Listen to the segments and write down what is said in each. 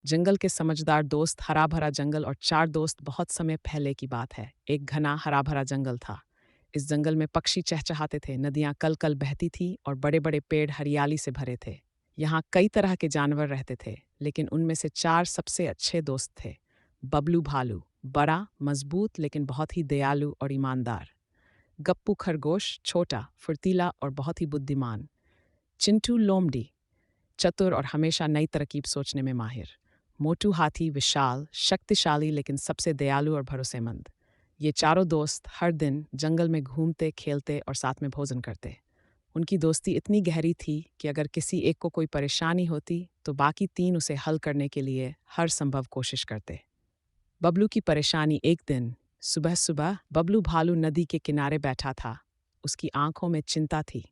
जंगल के समझदार दोस्त, हरा भरा जंगल और चार दोस्त। बहुत समय पहले की बात है। एक घना हरा भरा जंगल था। इस जंगल में पक्षी चहचहाते थे, नदियां कल कल बहती थी और बड़े बड़े पेड़ हरियाली से भरे थे। यहाँ कई तरह के जानवर रहते थे, लेकिन उनमें से चार सबसे अच्छे दोस्त थे। बबलू भालू, बड़ा मजबूत लेकिन बहुत ही दयालु और ईमानदार। गप्पू खरगोश, छोटा फुर्तीला और बहुत ही बुद्धिमान। चिंटू लोमड़ी, चतुर और हमेशा नई तरकीब सोचने में माहिर। मोटू हाथी, विशाल शक्तिशाली लेकिन सबसे दयालु और भरोसेमंद। ये चारों दोस्त हर दिन जंगल में घूमते, खेलते और साथ में भोजन करते। उनकी दोस्ती इतनी गहरी थी कि अगर किसी एक को कोई परेशानी होती तो बाकी तीन उसे हल करने के लिए हर संभव कोशिश करते। बबलू की परेशानी। एक दिन सुबह सुबह बबलू भालू नदी के किनारे बैठा था। उसकी आंखों में चिंता थी।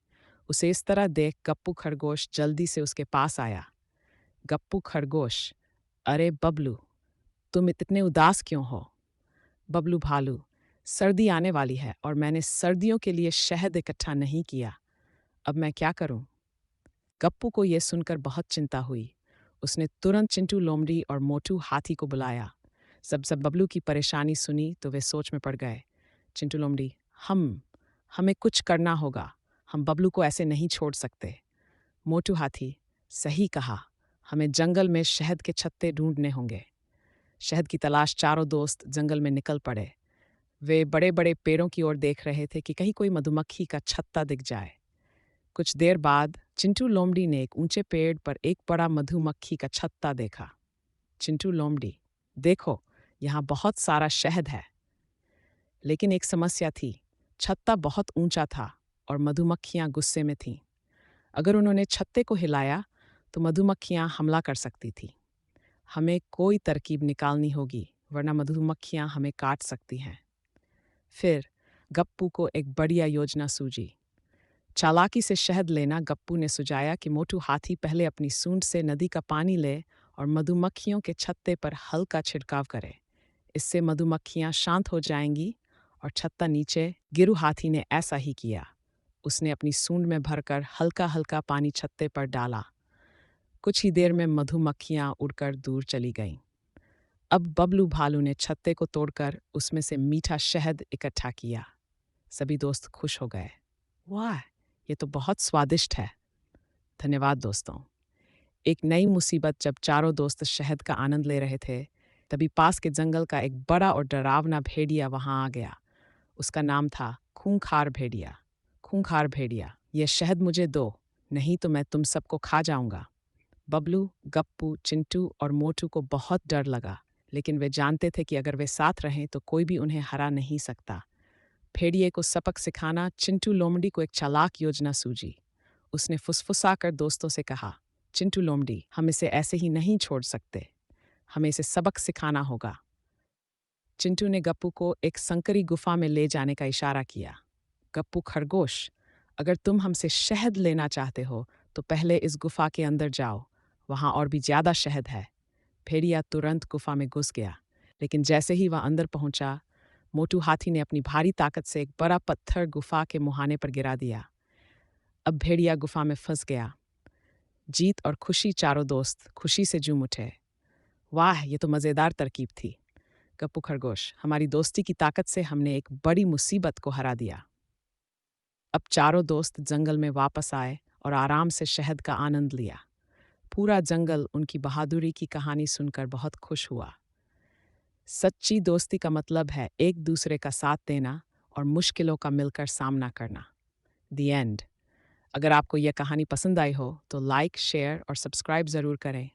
उसे इस तरह देख गप्पू खरगोश जल्दी से उसके पास आया। गप्पू खरगोश, अरे बबलू, तुम इतने उदास क्यों हो? बबलू भालू, सर्दी आने वाली है और मैंने सर्दियों के लिए शहद इकट्ठा नहीं किया। अब मैं क्या करूं? गप्पू को यह सुनकर बहुत चिंता हुई। उसने तुरंत चिंटू लोमड़ी और मोटू हाथी को बुलाया। सब बबलू की परेशानी सुनी तो वे सोच में पड़ गए। चिंटू लोमड़ी, हमें कुछ करना होगा। हम बबलू को ऐसे नहीं छोड़ सकते। मोटू हाथी, सही कहा, हमें जंगल में शहद के छत्ते ढूंढने होंगे। शहद की तलाश चारों दोस्त जंगल में निकल पड़े। वे बड़े बड़े पेड़ों की ओर देख रहे थे कि कहीं कोई मधुमक्खी का छत्ता दिख जाए। कुछ देर बाद चिंटू लोमड़ी ने एक ऊंचे पेड़ पर एक बड़ा मधुमक्खी का छत्ता देखा। चिंटू लोमड़ी, देखो, यहाँ बहुत सारा शहद है। लेकिन एक समस्या थी। छत्ता बहुत ऊंचा था और मधुमक्खियां गुस्से में थीं। अगर उन्होंने छत्ते को हिलाया तो मधुमक्खियां हमला कर सकती थीं। हमें कोई तरकीब निकालनी होगी, वरना मधुमक्खियां हमें काट सकती हैं। फिर गप्पू को एक बढ़िया योजना सूझी। चालाकी से शहद लेना। गप्पू ने सुझाया कि मोटू हाथी पहले अपनी सूंड से नदी का पानी ले और मधुमक्खियों के छत्ते पर हल्का छिड़काव करे। इससे मधुमक्खियां शांत हो जाएंगी और छत्ता नीचे। गिरु हाथी ने ऐसा ही किया। उसने अपनी सूंड में भरकर हल्का हल्का पानी छत्ते पर डाला। कुछ ही देर में मधुमक्खियां उड़कर दूर चली गईं। अब बबलू भालू ने छत्ते को तोड़कर उसमें से मीठा शहद इकट्ठा किया। सभी दोस्त खुश हो गए। वाह, ये तो बहुत स्वादिष्ट है। धन्यवाद दोस्तों। एक नई मुसीबत। जब चारों दोस्त शहद का आनंद ले रहे थे, तभी पास के जंगल का एक बड़ा और डरावना भेड़िया वहां आ गया। उसका नाम था खूंखार भेड़िया। खूंखार भेड़िया, यह शहद मुझे दो, नहीं तो मैं तुम सबको खा जाऊंगा। बबलू, गप्पू, चिंटू और मोटू को बहुत डर लगा, लेकिन वे जानते थे कि अगर वे साथ रहें तो कोई भी उन्हें हरा नहीं सकता। भेड़िए को सबक सिखाना। चिंटू लोमड़ी को एक चालाक योजना सूझी। उसने फुसफुसाकर दोस्तों से कहा, चिंटू लोमड़ी, हम इसे ऐसे ही नहीं छोड़ सकते। हमें इसे सबक सिखाना होगा। चिंटू ने गप्पू को एक संकरी गुफा में ले जाने का इशारा किया। गप्पू खरगोश, अगर तुम हमसे शहद लेना चाहते हो तो पहले इस गुफा के अंदर जाओ, वहां और भी ज्यादा शहद है। भेड़िया तुरंत गुफा में घुस गया, लेकिन जैसे ही वह अंदर पहुंचा, मोटू हाथी ने अपनी भारी ताकत से एक बड़ा पत्थर गुफा के मुहाने पर गिरा दिया। अब भेड़िया गुफा में फंस गया। जीत और खुशी। चारों दोस्त खुशी से झूम उठे। वाह, ये तो मज़ेदार तरकीब थी। गप्पू खरगोश, हमारी दोस्ती की ताकत से हमने एक बड़ी मुसीबत को हरा दिया। अब चारों दोस्त जंगल में वापस आए और आराम से शहद का आनंद लिया। पूरा जंगल उनकी बहादुरी की कहानी सुनकर बहुत खुश हुआ। सच्ची दोस्ती का मतलब है एक दूसरे का साथ देना और मुश्किलों का मिलकर सामना करना। The end. अगर आपको यह कहानी पसंद आई हो तो लाइक, शेयर और सब्सक्राइब ज़रूर करें।